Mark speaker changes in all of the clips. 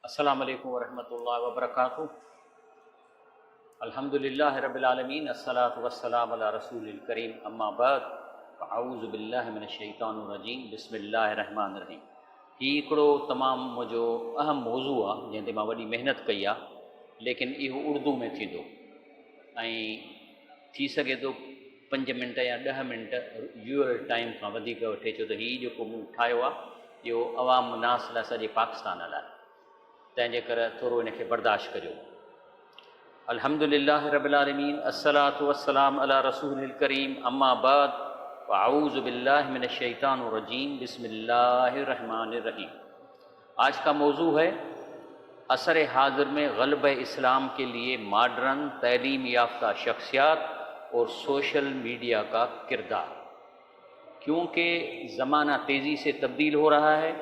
Speaker 1: السلام علیکم ورحمۃ اللہ وبرکاتہ۔ الحمدللہ رب العالمین، الصلاۃ والسلام علی رسول الکریم، اما بعد، اعوذ باللہ من الشیطان الرجیم، بسم اللہ الرحمن الرحیم۔ ہیکڑو تمام مجھو اہم موضوع ہے جنتے میں وڈی محنت کئی ہے، لیکن یہ اردو میں تھیندو تھی سکے تو 5 منٹ یا 10 منٹ یور ٹائم کا ودیک وٹھے چھو تو ہی جو موں ٹھايو ہے یہ عوام ناس لا سجے پاکستان لا، تنجے کر تھوڑو ان کے برداشت کرو۔ الحمدللہ رب العالمین، الصلاۃ والسلام علی رسول الکریم، اما بعد، اعوذ باللہ من الشیطان الرجیم، بسم اللہ الرحمن الرحیم۔ آج کا موضوع ہے عصر حاضر میں غلبہ اسلام کے لیے ماڈرن تعلیم یافتہ شخصیات اور سوشل میڈیا کا کردار۔ کیونکہ زمانہ تیزی سے تبدیل ہو رہا ہے،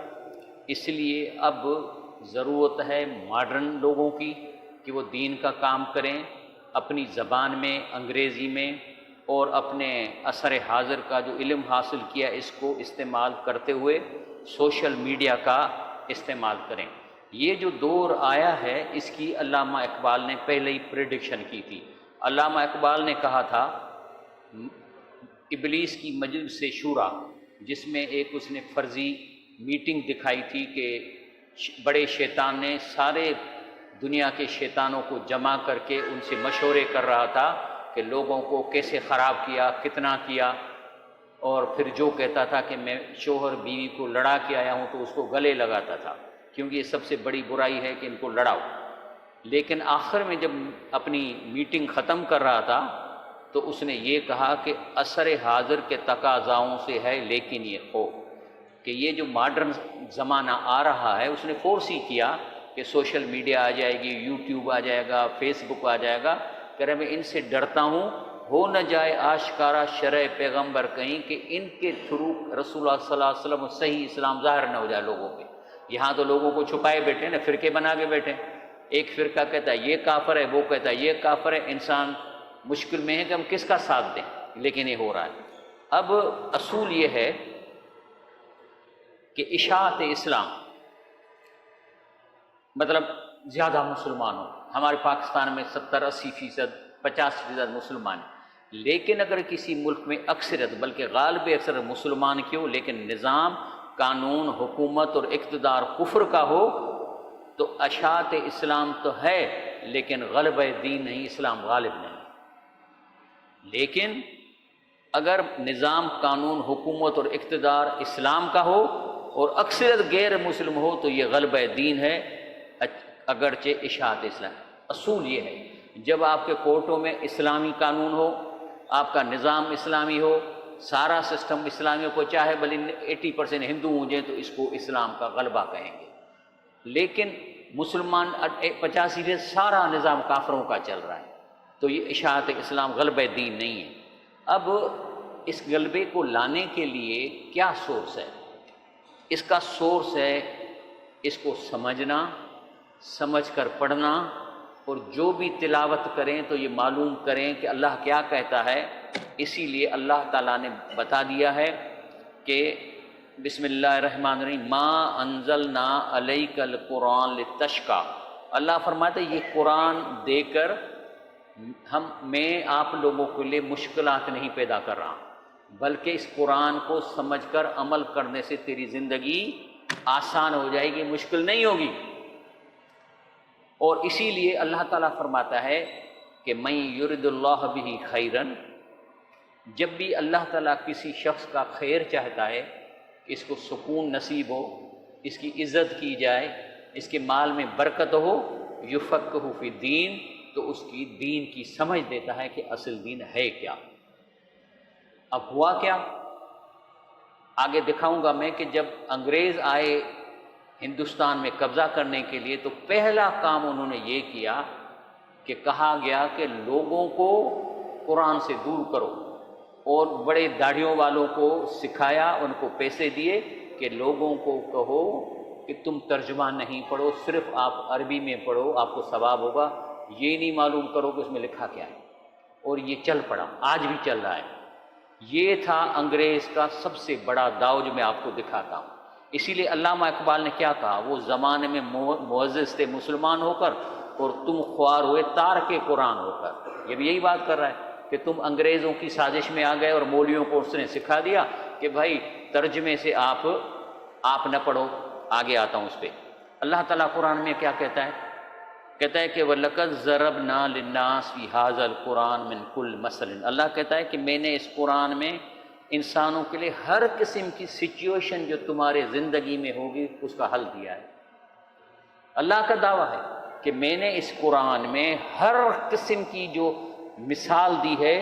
Speaker 1: اس لیے اب ضرورت ہے ماڈرن لوگوں کی کہ وہ دین کا کام کریں، اپنی زبان میں، انگریزی میں، اور اپنے عصر حاضر کا جو علم حاصل کیا اس کو استعمال کرتے ہوئے سوشل میڈیا کا استعمال کریں۔ یہ جو دور آیا ہے اس کی علامہ اقبال نے پہلے ہی پریڈکشن کی تھی۔ علامہ اقبال نے کہا تھا ابلیس کی مجلس شورا، جس میں ایک اس نے فرضی میٹنگ دکھائی تھی کہ بڑے شیطان نے سارے دنیا کے شیطانوں کو جمع کر کے ان سے مشورے کر رہا تھا کہ لوگوں کو کیسے خراب کیا، کتنا کیا، اور پھر جو کہتا تھا کہ میں شوہر بیوی کو لڑا کے آیا ہوں تو اس کو گلے لگاتا تھا، کیونکہ یہ سب سے بڑی برائی ہے کہ ان کو لڑاؤ۔ لیکن آخر میں جب اپنی میٹنگ ختم کر رہا تھا تو اس نے یہ کہا کہ عصر حاضر کے تقاضاؤں سے ہے لیکن یہ خوف کہ یہ جو ماڈرن زمانہ آ رہا ہے اس نے فورس ہی کیا کہ سوشل میڈیا آ جائے گی، یوٹیوب آ جائے گا، فیس بک آ جائے گا، کہ میں ان سے ڈرتا ہوں ہو نہ جائے آشکارا شرع پیغمبر کہیں کہ ان کے تھرو رسول اللہ صلی اللہ علیہ وسلم صحیح اسلام ظاہر نہ ہو جائے لوگوں پہ۔ یہاں تو لوگوں کو چھپائے بیٹھے نا، فرقے بنا کے بیٹھے، ایک فرقہ کہتا ہے یہ کافر ہے، وہ کہتا ہے یہ کافر ہے، انسان مشکل میں ہے کہ ہم کس کا ساتھ دیں، لیکن یہ ہو رہا ہے۔ اب اصول یہ ہے کہ اشاعت اسلام مطلب زیادہ مسلمان ہوں، ہمارے پاکستان میں 70-80%، 50% مسلمان ہیں، لیکن اگر کسی ملک میں اکثریت بلکہ غالب اکثر مسلمان کیوں لیکن نظام، قانون، حکومت اور اقتدار کفر کا ہو تو اشاعت اسلام تو ہے لیکن غلبہ دین نہیں، اسلام غالب نہیں۔ لیکن اگر نظام، قانون، حکومت اور اقتدار اسلام کا ہو اور اکثریت غیر مسلم ہو تو یہ غلبہ دین ہے، اگرچہ اشاعت اسلام۔ اصول یہ ہے جب آپ کے کورٹوں میں اسلامی قانون ہو، آپ کا نظام اسلامی ہو، سارا سسٹم اسلامی ہو، کوئی چاہے بلکہ 80% ہندو ہوں جائیں تو اس کو اسلام کا غلبہ کہیں گے، لیکن مسلمان 85% سارا نظام کافروں کا چل رہا ہے تو یہ اشاعت اسلام غلبہ دین نہیں ہے۔ اب اس غلبے کو لانے کے لیے کیا سورس ہے؟ اس کا سورس ہے اس کو سمجھنا، سمجھ کر پڑھنا، اور جو بھی تلاوت کریں تو یہ معلوم کریں کہ اللہ کیا کہتا ہے۔ اسی لیے اللہ تعالیٰ نے بتا دیا ہے کہ بسم اللہ الرحمن الرحیم، ما انزلنا علیک القرآن لتشقی۔ اللہ فرماتا ہے یہ قرآن دے کر میں آپ لوگوں کے لیے مشکلات نہیں پیدا کر رہا، بلکہ اس قرآن کو سمجھ کر عمل کرنے سے تیری زندگی آسان ہو جائے گی، مشکل نہیں ہوگی۔ اور اسی لیے اللہ تعالیٰ فرماتا ہے کہ من یرد اللہ بہ خیرا، جب بھی اللہ تعالیٰ کسی شخص کا خیر چاہتا ہے کہ اس کو سکون نصیب ہو، اس کی عزت کی جائے، اس کے مال میں برکت ہو، یفقہ فی الدین، تو اس کی دین کی سمجھ دیتا ہے کہ اصل دین ہے کیا۔ اب ہوا کیا آگے دکھاؤں گا میں کہ جب انگریز آئے ہندوستان میں قبضہ کرنے کے لیے تو پہلا کام انہوں نے یہ کیا کہ کہا گیا کہ لوگوں کو قرآن سے دور کرو، اور بڑے داڑھیوں والوں کو سکھایا، ان کو پیسے دیے کہ لوگوں کو کہو کہ تم ترجمہ نہیں پڑھو، صرف آپ عربی میں پڑھو، آپ کو ثواب ہوگا، یہ نہیں معلوم کرو کہ اس میں لکھا کیا ہے۔ اور یہ چل پڑا، آج بھی چل رہا ہے۔ یہ تھا انگریز کا سب سے بڑا داؤ جو میں آپ کو دکھاتا ہوں۔ اسی لیے علامہ اقبال نے کیا کہا، وہ زمانے میں معزز تھے مسلمان ہو کر، اور تم خوار ہوئے تارک قرآن ہو کر۔ یہ بھی یہی بات کر رہا ہے کہ تم انگریزوں کی سازش میں آ گئے اور مولویوں کو اس نے سکھا دیا کہ بھائی ترجمے سے آپ نہ پڑھو، آگے آتا ہوں اس پہ۔ اللہ تعالیٰ قرآن میں کیا کہتا ہے؟ کہتا ہے کہ وَلَقَدْ ضَرَبْنَا لِلنَّاسِ فِي هَذَا الْقُرْآنِ مِنْ كُلِّ مَثَلٍ، اللہ کہتا ہے کہ میں نے اس قرآن میں انسانوں کے لیے ہر قسم کی سچویشن جو تمہارے زندگی میں ہوگی اس کا حل دیا ہے۔ اللہ کا دعویٰ ہے کہ میں نے اس قرآن میں ہر قسم کی جو مثال دی ہے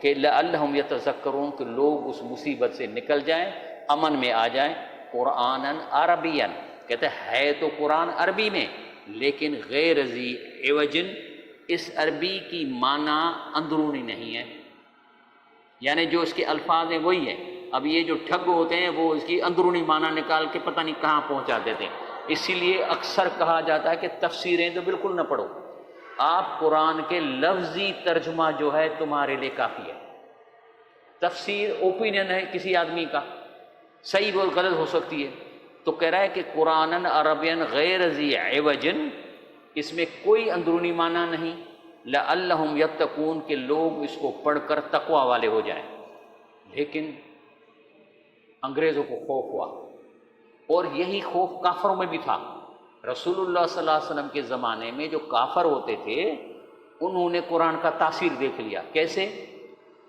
Speaker 1: کہ لعلہم یتذکرون، کہ لوگ اس مصیبت سے نکل جائیں، امن میں آ جائیں۔ قرآناً عربیاً، کہتے ہے تو قرآن عربی میں لیکن غیر ذی عوجن، اس عربی کی معنی اندرونی نہیں ہے، یعنی جو اس کے الفاظ ہیں وہی ہے۔ اب یہ جو ٹھگ ہوتے ہیں وہ اس کی اندرونی معنی نکال کے پتہ نہیں کہاں پہنچا دیتے ہیں۔ اسی لیے اکثر کہا جاتا ہے کہ تفسیریں تو بالکل نہ پڑھو، آپ قرآن کے لفظی ترجمہ جو ہے تمہارے لیے کافی ہے۔ تفسیر اوپینین ہے کسی آدمی کا، صحیح و غلط ہو سکتی ہے، تو کہہ رہا ہے کہ قرآن عربین غیر ذی عوجن، اس میں کوئی اندرونی معنی نہیں، لعلہم یتقون، کہ لوگ اس کو پڑھ کر تقوی والے ہو جائیں۔ لیکن انگریزوں کو خوف ہوا، اور یہی خوف کافروں میں بھی تھا۔ رسول اللہ صلی اللہ علیہ وسلم کے زمانے میں جو کافر ہوتے تھے انہوں نے قرآن کا تاثیر دیکھ لیا۔ کیسے؟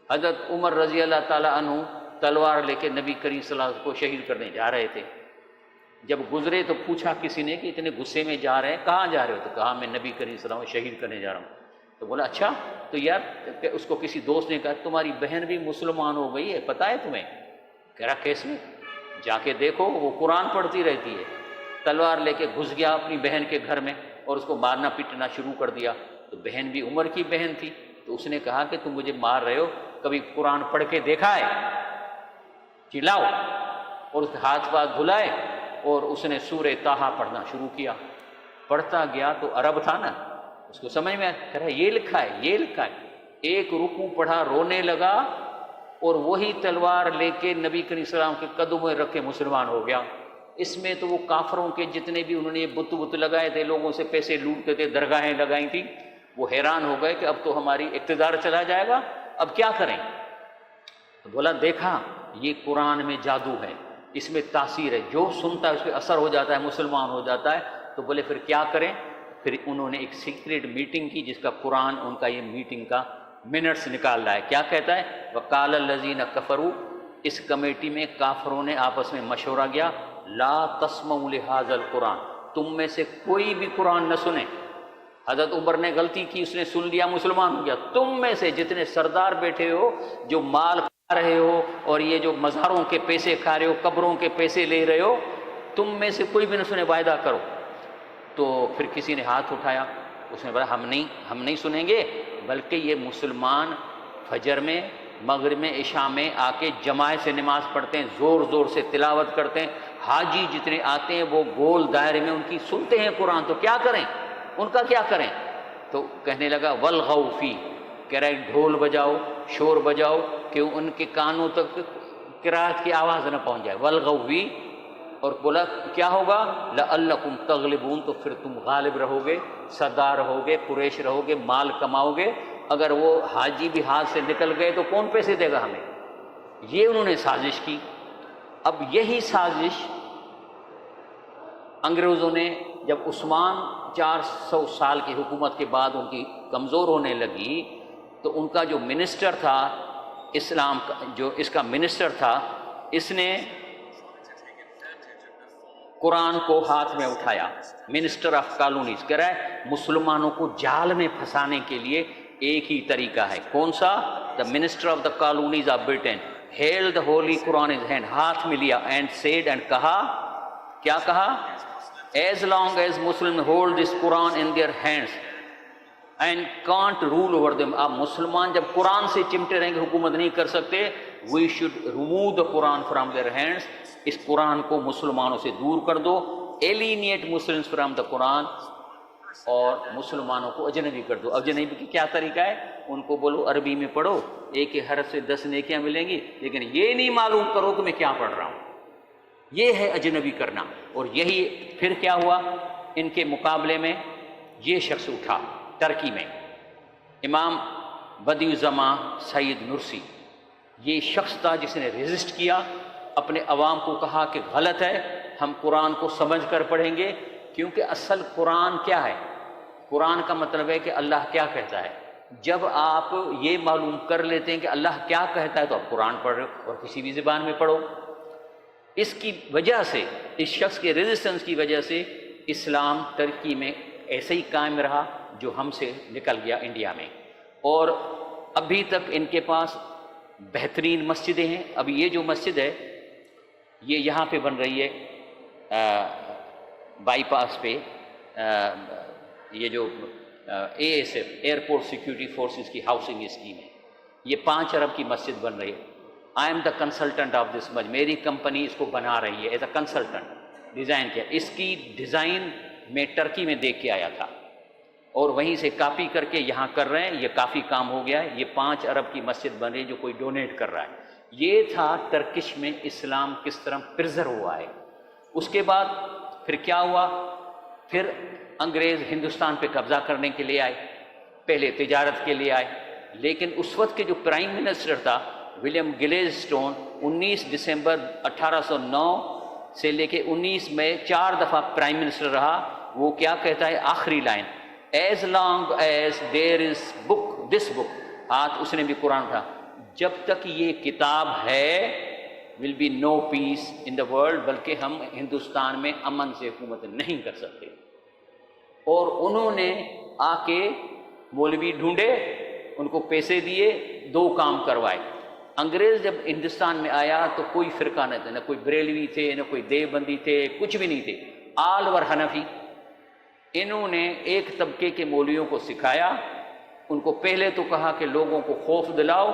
Speaker 1: حضرت عمر رضی اللہ تعالیٰ عنہ تلوار لے کے نبی کریم صلی اللہ علیہ وسلم کو شہید کرنے جا رہے تھے۔ جب گزرے تو پوچھا کسی نے کہ اتنے غصے میں جا رہے ہیں، کہاں جا رہے ہو؟ تو کہا میں نبی کریم صلی اللہ علیہ وسلم شہید کرنے جا رہا ہوں۔ تو بولا اچھا، تو یار اس کو کسی دوست نے کہا تمہاری بہن بھی مسلمان ہو گئی ہے، پتہ ہے تمہیں؟ کہہ رہا کیسے؟ جا کے دیکھو، وہ قرآن پڑھتی رہتی ہے۔ تلوار لے کے گھس گیا اپنی بہن کے گھر میں اور اس کو مارنا پیٹنا شروع کر دیا۔ تو بہن بھی عمر کی بہن تھی، تو اس نے کہا کہ تم مجھے مار رہے ہو، کبھی قرآن پڑھ کے دیکھا ہے؟ چلاؤ، اور اس کے ہاتھ پاس دھلائے اور اس نے سورہ طٰہٰ پڑھنا شروع کیا۔ پڑھتا گیا تو عرب تھا نا، اس کو سمجھ میں کہہ رہا ہے یہ لکھا ہے، یہ لکھا ہے۔ ایک رکوع پڑھا، رونے لگا، اور وہی تلوار لے کے نبی کریم صلی اللہ علیہ وسلم کے قدموں میں رکھ کے مسلمان ہو گیا۔ اس میں تو وہ کافروں کے جتنے بھی انہوں نے بت لگائے تھے، لوگوں سے پیسے لوٹتے تھے، درگاہیں لگائی تھیں، وہ حیران ہو گئے کہ اب تو ہماری اقتدار چلا جائے گا، اب کیا کریں؟ تو بولا دیکھا یہ قرآن میں جادو ہے، اس میں تاثیر ہے، جو سنتا ہے اس پہ اثر ہو جاتا ہے، مسلمان ہو جاتا ہے۔ تو بولے پھر کیا کریں؟ پھر انہوں نے ایک سیکریٹ میٹنگ کی جس کا قرآن ان کا یہ میٹنگ کا منٹس نکال رہا ہے۔ کیا کہتا ہے؟ وَقَالَ الَّذِينَ كَفَرُوا، اس کمیٹی میں کافروں نے آپس میں مشورہ کیا، لا تسمعوا لهذا القرآن، تم میں سے کوئی بھی قرآن نہ سنے۔ حضرت عمر نے غلطی کی، اس نے سن لیا، مسلمان ہو گیا۔ تم میں سے جتنے سردار بیٹھے ہو، جو مال کھا رہے ہو اور یہ جو مزاروں کے پیسے کھا رہے ہو، قبروں کے پیسے لے رہے ہو، تم میں سے کوئی بھی نہ سنے، وعدہ کرو۔ تو پھر کسی نے ہاتھ اٹھایا، اس نے بولا ہم نہیں سنیں گے، بلکہ یہ مسلمان فجر میں، مغرب میں، عشاء میں آ کے جماعت سے نماز پڑھتے ہیں، زور زور سے تلاوت کرتے ہیں، حاجی جتنے آتے ہیں وہ گول دائرے میں ان کی سنتے ہیں قرآن، تو کیا کریں؟ ان کا کیا کریں؟ تو کہنے لگا والغوا فی، کہہ رہا ہے ڈھول بجاؤ، شور بجاؤ کہ ان کے کانوں تک قرات کی آواز نہ پہنچ جائے، والغوا فی۔ اور بولا کیا ہوگا؟ لعلکم تغلبون، تو پھر تم غالب رہو گے، سردار رہو گے، قریش رہو گے، مال کماؤ گے۔ اگر وہ حاجی بھی ہاتھ سے نکل گئے تو کون پیسے دے گا ہمیں؟ یہ انہوں نے سازش کی۔ اب یہی سازش انگریزوں نے جب عثمان 400 سال کی حکومت کے بعد ان کی کمزور ہونے لگی، تو ان کا جو منسٹر تھا اسلام کا، جو اس کا منسٹر تھا، اس نے قرآن کو ہاتھ میں اٹھایا۔ منسٹر آف کالونیز کہہ رہا ہے مسلمانوں کو جال میں پھنسانے کے لیے ایک ہی طریقہ ہے، کون سا؟ The minister of the colonies of Britain held the holy Quran his hand, ہاتھ میں لیا، اینڈ سیڈ، اینڈ کہا، کیا کہا؟ As long as Muslim hold this Quran in their hands and can't rule over them, آپ مسلمان جب قرآن سے چمٹے رہیں گے حکومت نہیں کر سکتے۔ We should remove the Quran from their hands, اس قرآن کو مسلمانوں سے دور کر دو، alienate Muslims from the Quran, اور مسلمانوں کو اجنبی کر دو۔ اجنبی کی کیا طریقہ ہے؟ ان کو بولو عربی میں پڑھو، ایک حرف سے 10 نیکیاں ملیں گی، لیکن یہ نہیں معلوم کرو کہ میں کیا پڑھ رہا ہوں، یہ ہے اجنبی کرنا۔ اور یہی پھر کیا ہوا، ان کے مقابلے میں یہ شخص اٹھا ترکی میں، امام بدیع الزماں سید نرسی، یہ شخص تھا جس نے ریزسٹ کیا، اپنے عوام کو کہا کہ غلط ہے، ہم قرآن کو سمجھ کر پڑھیں گے، کیونکہ اصل قرآن کیا ہے؟ قرآن کا مطلب ہے کہ اللہ کیا کہتا ہے۔ جب آپ یہ معلوم کر لیتے ہیں کہ اللہ کیا کہتا ہے تو آپ قرآن پڑھ رہے ہو، اور کسی بھی زبان میں پڑھو۔ اس کی وجہ سے، اس شخص کے ریزسٹنس کی وجہ سے اسلام ترکی میں ایسے ہی قائم رہا جو ہم سے نکل گیا انڈیا میں، اور ابھی تک ان کے پاس بہترین مسجدیں ہیں۔ ابھی یہ جو مسجد ہے یہ یہاں پہ بن رہی ہے بائی پاس پہ، یہ جو ASF ایئرپورٹ سیکیورٹی فورسز کی ہاؤسنگ اسکیم ہے، یہ 5 ارب کی مسجد بن رہی ہے۔ I am the consultant of this مسجد، میری کمپنی اس کو بنا رہی ہے ایز اے کنسلٹنٹ، ڈیزائن کیا۔ اس کی ڈیزائن میں ٹرکی میں دیکھ کے آیا تھا اور وہیں سے کاپی کر کے یہاں کر رہے ہیں۔ یہ کافی کام ہو گیا ہے، یہ 5 ارب کی مسجد بن رہی ہے جو کوئی ڈونیٹ کر رہا ہے۔ یہ تھا ٹرکش میں اسلام کس طرح پرزر ہوا ہے۔ اس کے بعد پھر کیا ہوا، پھر انگریز ہندوستان پہ قبضہ کرنے کے لیے آئے، پہلے تجارت کے لیے آئے، لیکن اس وقت کے جو پرائم منسٹر تھا ولیم گلیڈسٹون، 19 دسمبر 1809 سے لے کے 19 مئی 4 دفعہ پرائم منسٹر رہا۔ وہ کیا کہتا ہے آخری line, as long as there از بک دس بک، ہاتھ اس نے بھی قرآن تھا، جب تک یہ کتاب ہے will be know piece in the world, بلکہ ہم ہندوستان میں امن سے حکومت نہیں کر سکتے۔ اور انہوں نے آ کے مولوی ڈھونڈے، ان کو پیسے دیے، 2 کام کروائے۔ انگریز جب ہندوستان میں آیا تو کوئی فرقہ نہ تھا، نہ کوئی بریلوی تھے، نہ کوئی دیوبندی تھے، کچھ بھی نہیں تھے، آل ور حنفی۔ انہوں نے ایک طبقے کے مولویوں کو سکھایا، ان کو پہلے تو کہا کہ لوگوں کو خوف دلاؤ،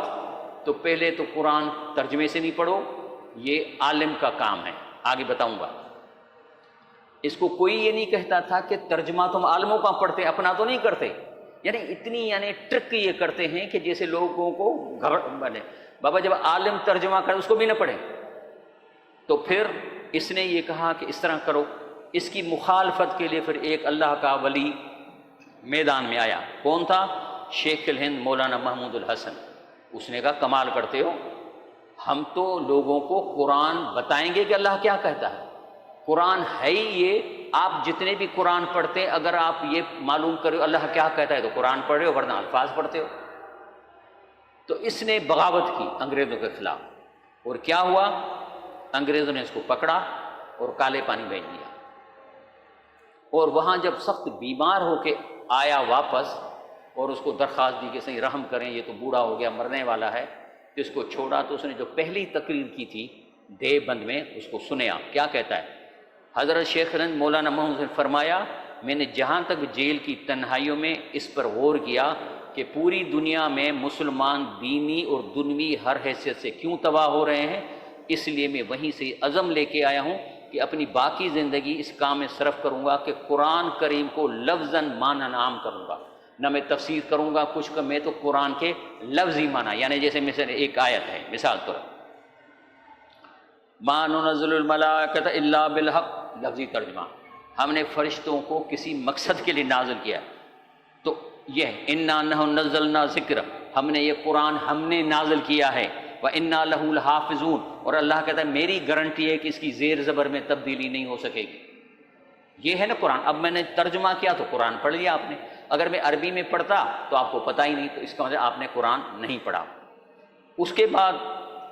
Speaker 1: تو پہلے تو قرآن ترجمے سے نہیں پڑھو، یہ عالم کا کام ہے، آگے بتاؤں گا۔ اس کو کوئی یہ نہیں کہتا تھا کہ ترجمہ تم عالموں کا پڑھتے، اپنا تو نہیں کرتے، یعنی اتنی ٹرک یہ کرتے ہیں کہ جیسے لوگوں کو بنے بابا جب عالم ترجمہ کرے اس کو بھی نہ پڑھے۔ تو پھر اس نے یہ کہا کہ اس طرح کرو۔ اس کی مخالفت کے لیے پھر ایک اللہ کا ولی میدان میں آیا، کون تھا؟ شیخ الہند مولانا محمود الحسن۔ اس نے کہا کمال کرتے ہو، ہم تو لوگوں کو قرآن بتائیں گے کہ اللہ کیا کہتا ہے، قرآن ہے ہی یہ، آپ جتنے بھی قرآن پڑھتے ہیں اگر آپ یہ معلوم کرو اللہ کیا کہتا ہے تو قرآن پڑھ رہے ہو، ورنہ الفاظ پڑھتے ہو۔ تو اس نے بغاوت کی انگریزوں کے خلاف، اور کیا ہوا، انگریزوں نے اس کو پکڑا اور کالے پانی بھیج دیا۔ اور وہاں جب سخت بیمار ہو کے آیا واپس، اور اس کو درخواست دی کہ صحیح رحم کریں، یہ تو بوڑھا ہو گیا، مرنے والا ہے، تو اس کو چھوڑا۔ تو اس نے جو پہلی تقریر کی تھی دیوبند میں اس کو سنیا، کیا کہتا ہے؟ حضرت شیخ الہند مولانا محمود نے فرمایا، میں نے جہاں تک جیل کی تنہائیوں میں اس پر غور کیا کہ پوری دنیا میں مسلمان دینی اور دنوی ہر حیثیت سے کیوں تباہ ہو رہے ہیں، اس لیے میں وہیں سے عزم لے کے آیا ہوں کہ اپنی باقی زندگی اس کام میں صرف کروں گا کہ قرآن کریم کو لفظاً معنی عام کروں گا، نہ میں تفسیر کروں گا کچھ کا، میں تو قرآن کے لفظی معنی، یعنی جیسے مثلا ایک آیت ہے، مثال طور ما ننزل الملائکۃ الا بالحق، لفظی ترجمہ، ہم نے فرشتوں کو کسی مقصد کے لیے نازل کیا، تو یہ انا نحن نزلنا ذکر، ہم نے یہ قرآن ہم نے نازل کیا ہے، وَإِنَّا لَهُ لَحَافِظُونَ، اور اللہ کہتا ہے میری گارنٹی ہے کہ اس کی زیر زبر میں تبدیلی نہیں ہو سکے گی۔ یہ ہے نا قرآن۔ اب میں نے ترجمہ کیا تو قرآن پڑھ لیا آپ نے، اگر میں عربی میں پڑھتا تو آپ کو پتہ ہی نہیں، تو اس کا مطلب آپ نے قرآن نہیں پڑھا۔ اس کے بعد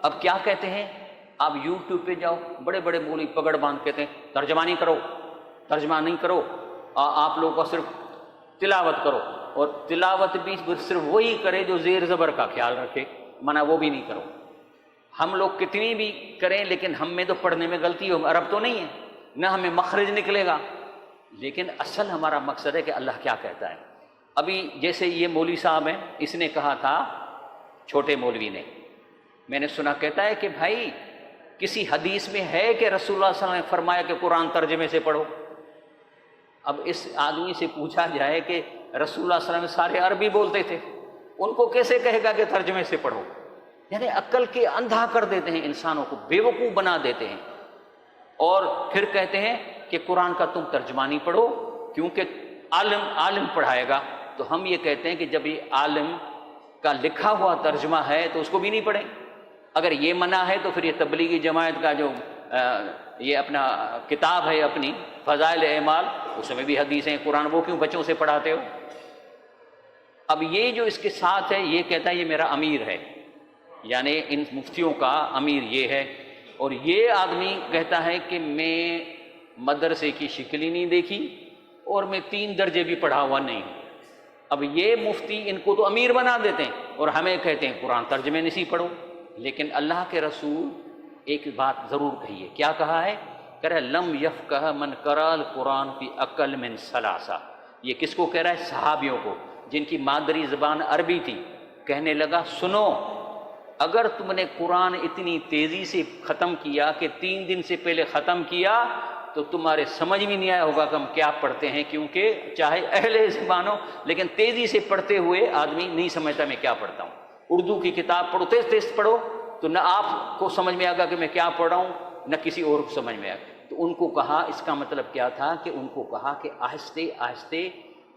Speaker 1: اب کیا کہتے ہیں، آپ یوٹیوب پہ جاؤ، بڑے بڑے مولوی پگڑ باندھ کہتے ہیں ترجمہ نہیں کرو، ترجمہ نہیں کرو، آپ لوگوں کو صرف تلاوت کرو، اور تلاوت بھی صرف وہی کرے جو زیر زبر کا خیال رکھے، منع وہ بھی نہیں کرو۔ ہم لوگ کتنی بھی کریں لیکن ہم میں تو پڑھنے میں غلطی ہو، عرب تو نہیں ہے، نہ ہمیں مخرج نکلے گا، لیکن اصل ہمارا مقصد ہے کہ اللہ کیا کہتا ہے۔ ابھی جیسے یہ مولوی صاحب ہیں، اس نے کہا تھا، چھوٹے مولوی نے، میں نے سنا کہتا ہے کہ بھائی کسی حدیث میں ہے کہ رسول اللہ صلی اللہ علیہ وسلم نے فرمایا کہ قرآن ترجمے سے پڑھو؟ اب اس آدمی سے پوچھا جائے کہ رسول اللہ صلی اللہ علیہ وسلم سارے عربی بولتے تھے، ان کو کیسے کہے گا کہ ترجمے سے پڑھو؟ یعنی عقل کے اندھا کر دیتے ہیں، انسانوں کو بیوقوف بنا دیتے ہیں۔ اور پھر کہتے ہیں کہ قرآن کا تم ترجمہ نہیں پڑھو کیونکہ عالم پڑھائے گا. تو ہم یہ کہتے ہیں کہ جب یہ عالم کا لکھا ہوا ترجمہ ہے تو اس کو بھی نہیں پڑھیں. اگر یہ منع ہے تو پھر یہ تبلیغی جماعت کا جو یہ اپنا کتاب ہے اپنی فضائل اعمال، اس میں بھی حدیث ہیں قرآن، وہ کیوں بچوں سے پڑھاتے ہو؟ اب یہ جو اس کے ساتھ ہے یہ کہتا ہے یہ میرا امیر ہے، یعنی ان مفتیوں کا امیر یہ ہے. اور یہ آدمی کہتا ہے کہ میں مدرسے کی شکل ہی نہیں دیکھی اور میں 3 درجے بھی پڑھا ہوا نہیں ہوں. اب یہ مفتی ان کو تو امیر بنا دیتے ہیں اور ہمیں کہتے ہیں قرآن ترجمے نہیں پڑھو. لیکن اللہ کے رسول ایک بات ضرور کہی ہے. کیا کہا ہے؟ کہہ رہا ہے لم یفقہ من قرأ القرآن فی اقل من ثلاثہ. یہ کس کو کہہ رہا ہے؟ صحابیوں کو، جن کی مادری زبان عربی تھی. کہنے لگا سنو، اگر تم نے قرآن اتنی تیزی سے ختم کیا کہ 3 دن سے پہلے ختم کیا تو تمہارے سمجھ میں نہیں آیا ہوگا کہ ہم کیا پڑھتے ہیں، کیونکہ چاہے اہل زبان ہو لیکن تیزی سے پڑھتے ہوئے آدمی نہیں سمجھتا میں کیا پڑھتا ہوں. اردو کی کتاب پڑھو، تیز پڑھو تو نہ آپ کو سمجھ میں آگا کہ میں کیا پڑھ رہا ہوں نہ کسی اور کو سمجھ میں آگا. تو ان کو کہا، اس کا مطلب کیا تھا کہ ان کو کہا کہ آہستہ آہستہ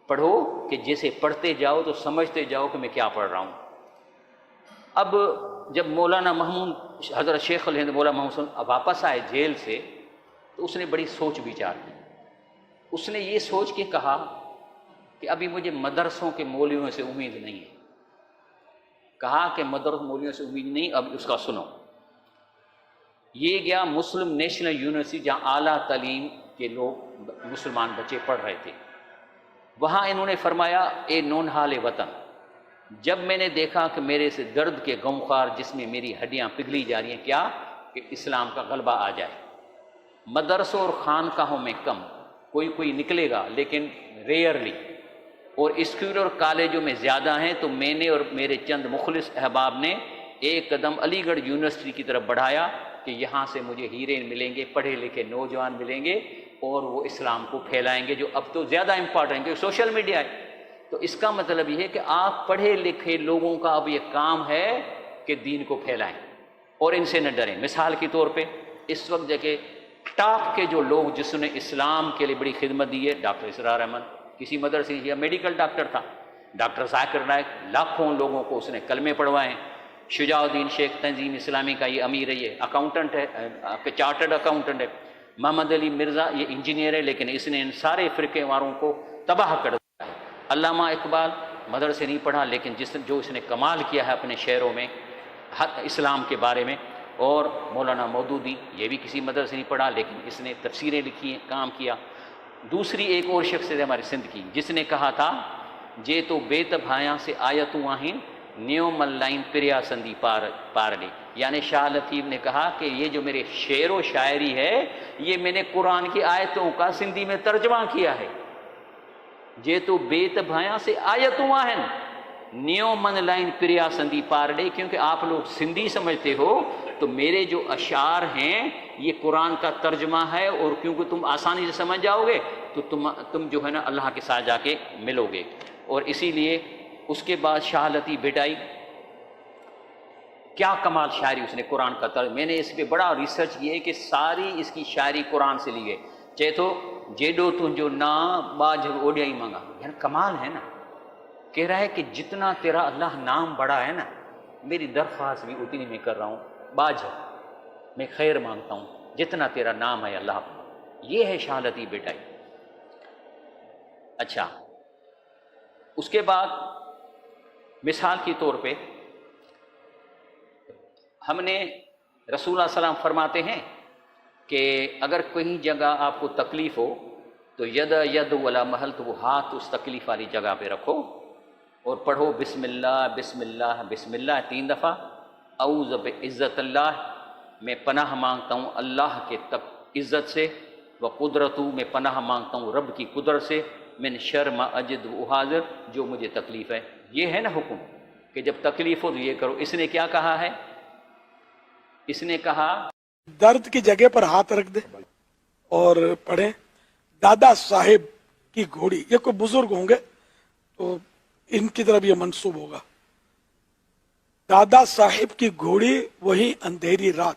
Speaker 1: پڑھو، کہ جیسے پڑھتے جاؤ تو سمجھتے جاؤ کہ میں کیا پڑھ رہا ہوں. اب جب مولانا محمود حضرت شیخ الہند مولانا محمود واپس آئے جیل سے تو اس نے بڑی سوچ بچار کی. اس نے یہ سوچ کے کہا کہ ابھی مجھے مدرسوں کے مولویوں سے امید نہیں ہے. کہا کہ مدرسوں مولویوں سے امید نہیں. اب اس کا سنو، یہ گیا مسلم نیشنل یونیورسٹی جہاں اعلیٰ تعلیم کے لوگ مسلمان بچے پڑھ رہے تھے. وہاں انہوں نے فرمایا اے نونہال وطن، جب میں نے دیکھا کہ میرے سے درد کے غمخوار جس میں میری ہڈیاں پگھلی جا رہی ہیں، کیا کہ اسلام کا غلبہ آ جائے. مدرسوں اور خانقاہوں میں کم، کوئی نکلے گا لیکن ریئرلی، اور اسکول اور کالجوں میں زیادہ ہیں. تو میں نے اور میرے چند مخلص احباب نے ایک قدم علی گڑھ یونیورسٹی کی طرف بڑھایا کہ یہاں سے مجھے ہیرے ملیں گے، پڑھے لکھے نوجوان ملیں گے اور وہ اسلام کو پھیلائیں گے، جو اب تو زیادہ امپارٹنٹ ہے، سوشل میڈیا ہے. تو اس کا مطلب یہ ہے کہ آپ پڑھے لکھے لوگوں کا اب یہ کام ہے کہ دین کو پھیلائیں اور ان سے نہ ڈریں. مثال کے طور پہ اس وقت دیکھیں ٹاپ کے جو لوگ جس نے اسلام کے لیے بڑی خدمت دی ہے، ڈاکٹر اسرار احمد کسی مدرسے یا میڈیکل ڈاکٹر تھا، ڈاکٹر ذاکر نائک لاکھوں لوگوں کو اس نے کلمے پڑھوائے ہیں. شجاع الدین شیخ تنظیم اسلامی کا یہ امیر ہے، یہ اکاؤنٹنٹ ہے، چارٹرڈ اکاؤنٹنٹ ہے. محمد علی مرزا یہ انجینئر ہے، لیکن اس نے ان سارے فرقے واروں کو تباہ کر دیا ہے. علامہ اقبال مدرسے نہیں پڑھا لیکن جو اس نے کمال کیا ہے اپنے شعروں میں اسلام کے بارے میں. اور مولانا مودودی یہ بھی کسی مدرسے نہیں پڑھا لیکن اس نے تفسیریں لکھی ہیں، کام کیا. دوسری ایک اور شخص ہے ہماری سندھ کی جس نے کہا تھا جے تو بیت بھایاں سے آیتوں آہن نیو مل لائن پریا سندی پارلے. یعنی شاہ لطیف نے کہا کہ یہ جو میرے شعر و شاعری ہے یہ میں نے قرآن کی آیتوں کا سندھی میں ترجمہ کیا ہے. جے تو بیت بھایاں سے آیتوں آہن نیو من لائن پریا سندھی پارلے. کیونکہ آپ لوگ سندھی سمجھتے ہو تو میرے جو اشعار ہیں یہ قرآن کا ترجمہ ہے، اور کیونکہ تم آسانی سے سمجھ جاؤ گے تو تم جو ہے نا اللہ کے ساتھ جا کے ملو گے. اور اسی لیے اس کے بعد شاہ لطیف بھٹائی کیا کمال شاعری اس نے قرآن کا ترجمہ. میں نے اس پہ بڑا ریسرچ کی ہے کہ ساری اس کی شاعری قرآن سے لی ہے. چاہے تو جیڈو تجھو نا باجھ اوڈیائی مانگا، یعنی کمال ہے نا. کہہ رہا ہے کہ جتنا تیرا اللہ نام بڑا ہے نا میری درخواست بھی اتنی میں کر رہا ہوں. باجھ میں خیر مانگتا ہوں جتنا تیرا نام ہے اللہ. یہ ہے شاہ لطیف بھٹائی. اچھا، اس کے بعد مثال کے طور پہ ہم نے رسول اللہ صلی اللہ علیہ وسلم فرماتے ہیں کہ اگر کہیں جگہ آپ کو تکلیف ہو تو ید ولا محل، تو وہ ہاتھ اس تکلیف والی جگہ پہ رکھو اور پڑھو بسم اللہ بسم اللہ بسم اللہ 3 دفعہ. اعوذ بعزت اللہ، میں پناہ مانگتا ہوں اللہ کے عزت سے. و قدرتو، میں پناہ مانگتا ہوں رب کی قدرت سے. من شر ما اجد و حاضر، جو مجھے تکلیف ہے. یہ ہے نا حکم کہ جب تکلیف ہو تو یہ کرو. اس نے کیا کہا ہے؟ اس نے کہا
Speaker 2: درد کی جگہ پر ہاتھ رکھ دے اور پڑھیں دادا صاحب کی گھوڑی. یہ کوئی بزرگ ہوں گے تو ان کی طرف یہ منسوب ہوگا. دادا صاحب کی گھوڑی وہی اندھیری رات.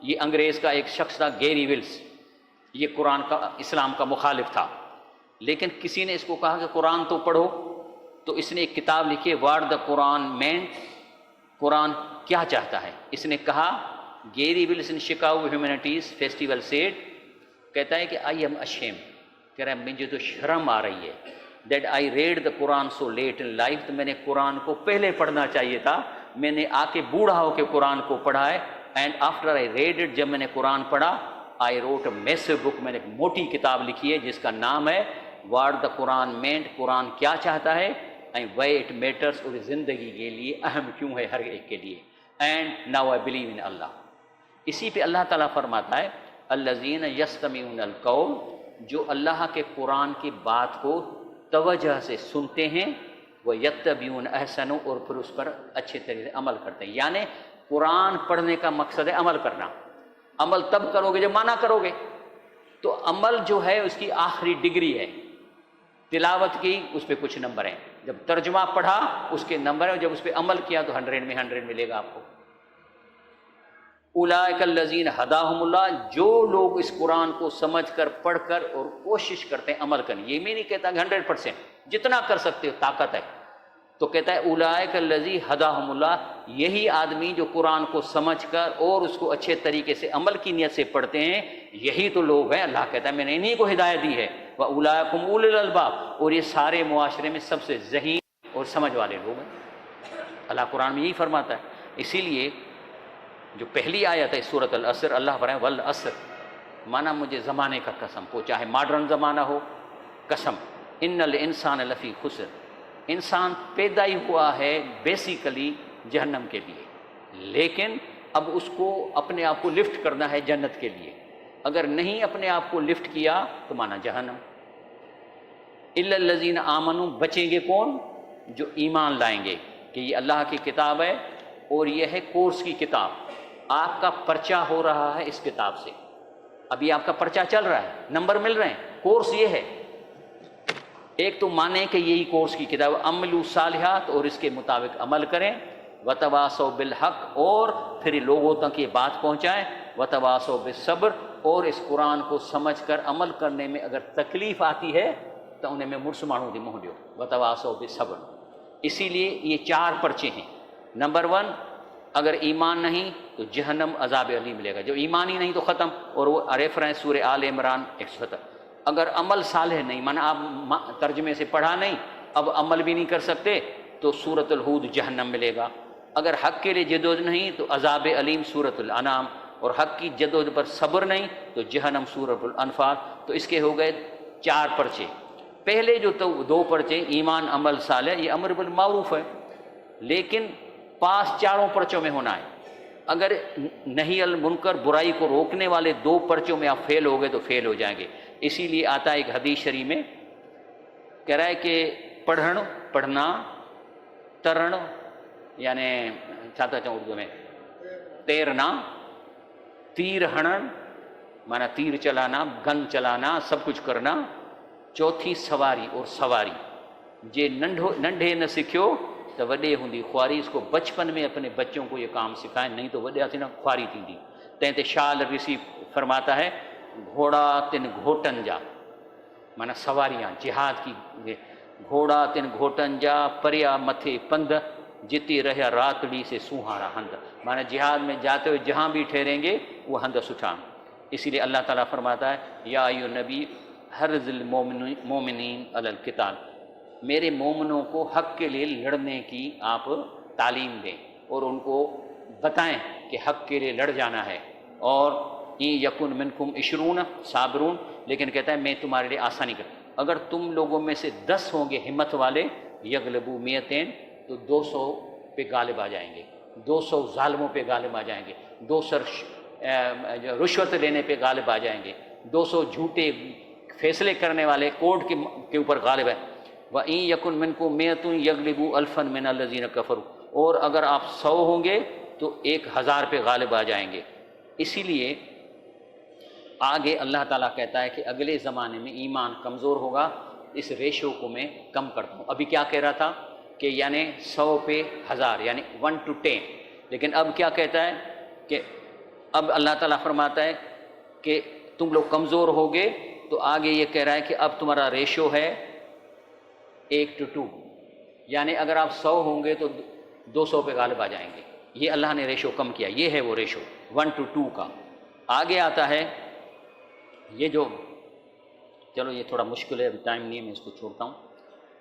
Speaker 1: یہ انگریز کا ایک شخص تھا گیری ولس، یہ قرآن کا اسلام کا مخالف تھا، لیکن کسی نے اس کو کہا کہ قرآن تو پڑھو، تو اس نے ایک کتاب لکھی واٹ دا قرآن مینٹ، قرآن کیا چاہتا ہے۔ اس نے کہا گیری ولس ان شکاگو ہیومینٹیز فیسٹیول سیڈ، کہتا ہے کہ آئی ایم اشیم، کہہ رہا ہے مجھے تو شرم آ رہی ہے، that I read the Quran so let in life, تو میں نے قرآن کو پہلے پڑھنا چاہیے تھا، میں نے آ کے بوڑھا ہو کے قرآن کو پڑھا ہے، and after I read it, جب میں نے قرآن پڑھا، آئی روٹ اے میسو بک، میں نے ایک موٹی کتاب لکھی ہے جس کا نام ہے واٹ دا قرآن مینٹ، قرآن کیا چاہتا ہے، اینڈ وائی اٹ میٹرس، اور زندگی کے لیے اہم کیوں ہے ہر ایک کے لیے، and now I believe in Allah. اسی پہ اللہ تعالیٰ فرماتا ہے الذین یستمعون القول، جو اللہ کے قرآن کی بات کو توجہ سے سنتے ہیں، وہ یتبعون احسن، اور پھر اس پر اچھے طریقے سے عمل کرتے ہیں۔ یعنی قرآن پڑھنے کا مقصد ہے عمل کرنا، عمل تب کرو گے جب مانا کرو گے، تو عمل جو ہے اس کی آخری ڈگری ہے، تلاوت کی اس پہ کچھ نمبر ہیں، جب ترجمہ پڑھا اس کے نمبر ہیں، جب اس پہ عمل کیا تو 100 میں 100 ملے گا آپ کو۔ اولئک الذین ھداھم اللہ، جو لوگ اس قرآن کو سمجھ کر پڑھ کر اور کوشش کرتے ہیں عمل کرنے، یہ میں نہیں کہتا کہ 100%، جتنا کر سکتے ہو طاقت ہے، تو کہتا ہے اولئک الذی ھداھم اللہ، یہی آدمی جو قرآن کو سمجھ کر اور اس کو اچھے طریقے سے عمل کی نیت سے پڑھتے ہیں، یہی تو لوگ ہیں، اللہ کہتا ہے میں نے انہی کو ہدایت دی ہے، وَأُولَٰئِکُمْ أُولُو الْأَلْبَابِ، اور یہ سارے معاشرے میں سب سے ذہین اور سمجھ والے لوگ ہیں، اللہ قرآن میں یہی فرماتا ہے۔ اسی لیے جو پہلی آیت ہے سورۃ العصر، اللہ فرمائے والعصر، مانا مجھے زمانے کا قسم کو، چاہے ماڈرن زمانہ ہو، قسم، ان الانسان لفی خسر، انسان پیدا ہی ہوا ہے بیسیکلی جہنم کے لیے، لیکن اب اس کو اپنے آپ کو لفٹ کرنا ہے جنت کے لیے، اگر نہیں اپنے آپ کو لفٹ کیا تو مانا جہنم۔ الا الذین آمنوا، بچیں گے کون؟ جو ایمان لائیں گے کہ یہ اللہ کی کتاب ہے اور یہ ہے کورس کی کتاب، آپ کا پرچہ ہو رہا ہے اس کتاب سے، ابھی آپ کا پرچہ چل رہا ہے، نمبر مل رہے ہیں، کورس یہ ہے، ایک تو مانیں کہ یہی کورس کی کتاب، عملوا صالحات، اور اس کے مطابق عمل کریں، وتواصوا بالحق، اور پھر لوگوں تک یہ بات پہنچائیں، وتواصوا بالصبر، اور اس قرآن کو سمجھ کر عمل کرنے میں اگر تکلیف آتی ہے تو انہیں میں مرس مانوں دی مہڈیو، وتواصوا بالصبر۔ اسی لیے یہ 4 پرچے ہیں۔ نمبر 1، اگر ایمان نہیں تو جہنم عذاب علیم ملے گا، جو ایمان ہی نہیں تو ختم، اور وہ ریفرنس سورہ آل عمران 170۔ اگر عمل صالح نہیں، مانا آپ ترجمے سے پڑھا نہیں، اب عمل بھی نہیں کر سکتے، تو سورۃ الہود جہنم ملے گا۔ اگر حق کے لیے جدوجہد نہیں تو عذاب علیم سورۃ الانعام، اور حق کی جدوجہد پر صبر نہیں تو جہنم سورۃ الانفال۔ تو اس کے ہو گئے 4 پرچے۔ پہلے جو 2 پرچے ایمان عمل صالح، یہ امر بالمعروف ہے، لیکن پاس 4 پرچوں میں ہونا ہے۔ اگر نہی المنکر، برائی کو روکنے والے 2 پرچوں میں آپ فیل ہو گئے تو فیل ہو جائیں گے۔ اسی لیے آتا ہے ایک حدیث شریف میں، کہہ رہا ہے کہ پڑھنا، ترن، یعنی چاہتا چاہوں اردو میں تیرنا، تیر ہنن، مانا تیر چلانا، گن چلانا، سب کچھ کرنا، چوتھی سواری، اور سواری جے ننڈے نہ سکھیو تو وڈے ہوندی خواری، اس کو بچپن میں اپنے بچوں کو یہ کام سکھائیں، نہیں تو وڈے آتی نہ خواری تھی دی۔ تینتے شال رسی فرماتا ہے گھوڑا تن گھوٹن جا، مانا سواریاں جہاد کی، گھوڑا تن گھوٹن جا، پریا متھے پند، جتی رہیا راتڑی سے سوہارا ہند، مانا جہاد میں جاتے ہوئے جہاں بھی ٹھہریں گے وہ ہند سٹھا۔ اسی لیے اللہ تعالیٰ فرماتا ہے یا ایھا نبی حرض المومنین علی القتال، میرے مومنوں کو حق کے لیے لڑنے کی آپ تعلیم دیں اور ان کو بتائیں کہ حق کے لیے لڑ جانا ہے، اور یکن منکم 20 صابرون، لیکن کہتا ہے میں تمہارے لیے آسانی کر، اگر تم لوگوں میں سے 10 ہوں گے ہمت والے، یغلبوا 200 تو 200 پہ غالب آ جائیں گے، 200 ظالموں پہ غالب آ جائیں گے، 200 رشوت لینے پہ غالب آ جائیں گے، 200 جھوٹے فیصلے کرنے والے کورٹ کے اوپر غالب ہے۔ وَإِن يَكُن مِّنكُم 100 يَغْلِبُوا أَلْفًا مِّنَ الَّذِينَ كَفَرُوا، اور اگر آپ 100 ہوں گے تو 1000 پہ غالب آ جائیں گے۔ اسی لیے آگے اللہ تعالیٰ کہتا ہے کہ اگلے زمانے میں ایمان کمزور ہوگا، اس ریشو کو میں کم کرتا ہوں۔ ابھی کیا کہہ رہا تھا کہ یعنی 100 پہ 1000، یعنی 1 to 10، لیکن اب کیا کہتا ہے کہ اب اللہ تعالیٰ فرماتا ہے کہ تم لوگ کمزور ہوگے تو آگے یہ کہہ رہا ہے کہ اب تمہارا ریشو ہے 1:2، یعنی اگر آپ 100 ہوں گے تو 200 پہ غالب آ جائیں گے. یہ اللہ نے ریشو کم کیا، یہ ہے وہ ریشو 1:2 کا. آگے آتا ہے یہ جو، چلو یہ تھوڑا مشکل ہے، ابھی ٹائم نہیں ہے، میں اس کو چھوڑتا ہوں.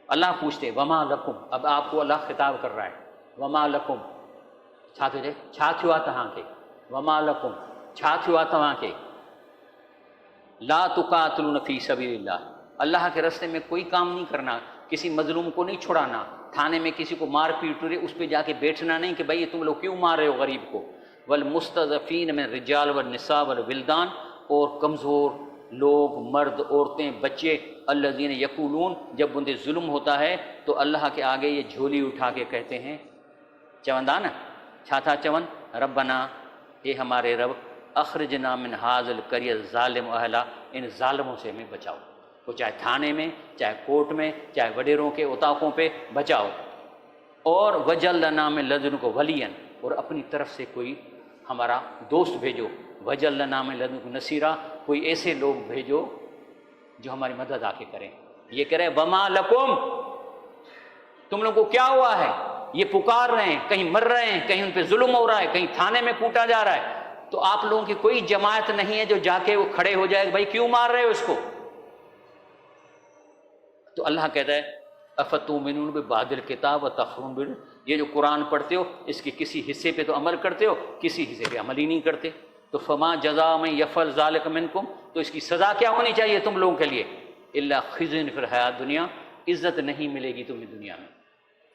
Speaker 1: اللہ پوچھتے وما لکم، اب آپ کو اللہ خطاب کر رہا ہے، وما لکم چھا تھیو آ تہاں کے، وما لکم چھا تھیو آ تہاں کے، لا تقاتلون فی سبیل اللہ، اللہ کے راستے میں کوئی کام نہیں کرنا، کسی مظلوم کو نہیں چھڑانا، تھانے میں کسی کو مار پیٹ رہے اس پہ جا کے بیٹھنا نہیں کہ بھائی یہ تم لوگ کیوں مار رہے ہو غریب کو. والمستضعفین من الرجال والنساء والولدان، اور کمزور لوگ، مرد، عورتیں، بچے، الذین یقولون، جب ان پہ ظلم ہوتا ہے تو اللہ کے آگے یہ جھولی اٹھا کے کہتے ہیں، چوندہ نا چھا تھا چون، ربنا، اے ہمارے رب، اخرجنا من ھذا القریہ الظالم اہلا، ان ظالموں سے ہمیں بچاؤ، وہ چاہے تھانے میں، چاہے کورٹ میں، چاہے وڈیروں کے اتاقوں پہ بچاؤ. اور وجعل لنا من لدنک ولیا، اور اپنی طرف سے کوئی ہمارا دوست بھیجو، وجعل لنا من لدنک نصیرا، کوئی ایسے لوگ بھیجو جو ہماری مدد آ کے کریں. یہ کہہ رہے وما لکم، تم لوگوں کو کیا ہوا ہے؟ یہ پکار رہے ہیں، کہیں مر رہے ہیں، کہیں ان پہ ظلم ہو رہا ہے، کہیں تھانے میں کوٹا جا رہا ہے، تو آپ لوگوں کی کوئی جماعت نہیں ہے جو جا کے وہ کھڑے ہو جائے بھائی کیوں مار رہے ہو اس کو؟ تو اللہ کہتا ہے افتؤمنون ببعض الکتاب وتکفرون ببعض، یہ جو قرآن پڑھتے ہو اس کے کسی حصے پہ تو عمل کرتے ہو، کسی حصے پہ عمل ہی نہیں کرتے. تو فما جزاء من یفعل ذلک منکم، تو اس کی سزا کیا ہونی چاہیے تم لوگوں کے لیے؟ الا خزی فی الحیات دنیا، عزت نہیں ملے گی تمہیں دنیا میں،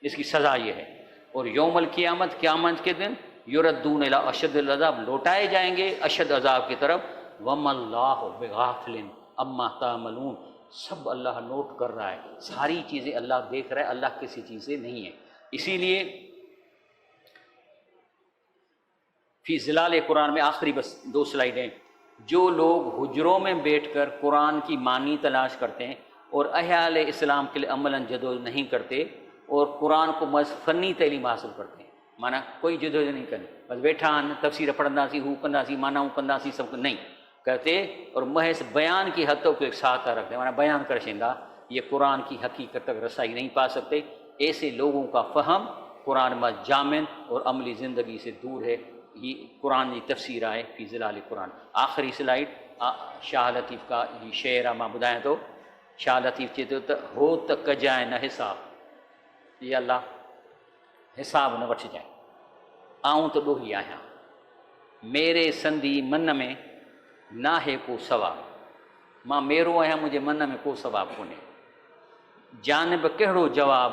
Speaker 1: اس کی سزا یہ ہے. اور یوم القیامت، قیامت کے دن، یردون الی اشد العذاب، لوٹائے جائیں گے اشد عذاب کی طرف. وما اللہ بغافل عما تعملون، سب اللہ نوٹ کر رہا ہے، ساری چیزیں اللہ دیکھ رہا ہے، اللہ کسی چیز سے نہیں ہے. اسی لیے فی ظلال قرآن میں آخری بس 2 سلائیڈیں، جو لوگ حجروں میں بیٹھ کر قرآن کی معنی تلاش کرتے ہیں اور احیال اسلام کے لیے عملاً جدوجہد نہیں کرتے اور قرآن کو محض فنی تعلیم حاصل کرتے ہیں، مانا کوئی جدوجہد نہیں کرنی، بس بیٹھا تفسیر پڑھنا سی، ہو کندا سی، مانا ہو کندا سی، سب نہیں کرتے، اور محض بیان کی حد تک کو ایک ساتھ رکھتے ہیں، مانا بیان کر شندا، یہ قرآن کی حقیقت تک رسائی نہیں پا سکتے. ایسے لوگوں کا فہم قرآن میں جامن اور عملی زندگی سے دور ہے. یہ قرآن کی تفسیر ہے فی ظلال قرآن. آخری سلائیڈ شاہ لطیف کا یہ شعر ماں بدائیں تو شاہ لطیف چیتے ہو تک جائے نہ حساب، یہ اللہ حساب نہ وٹھ جائے، آؤں تو ڈوہی آیا، میرے سندھی من میں نہ ہے کو ثواب، ماں میرو آیا مجھے من میں کو ثواب کونے، جانب کہڑو جواب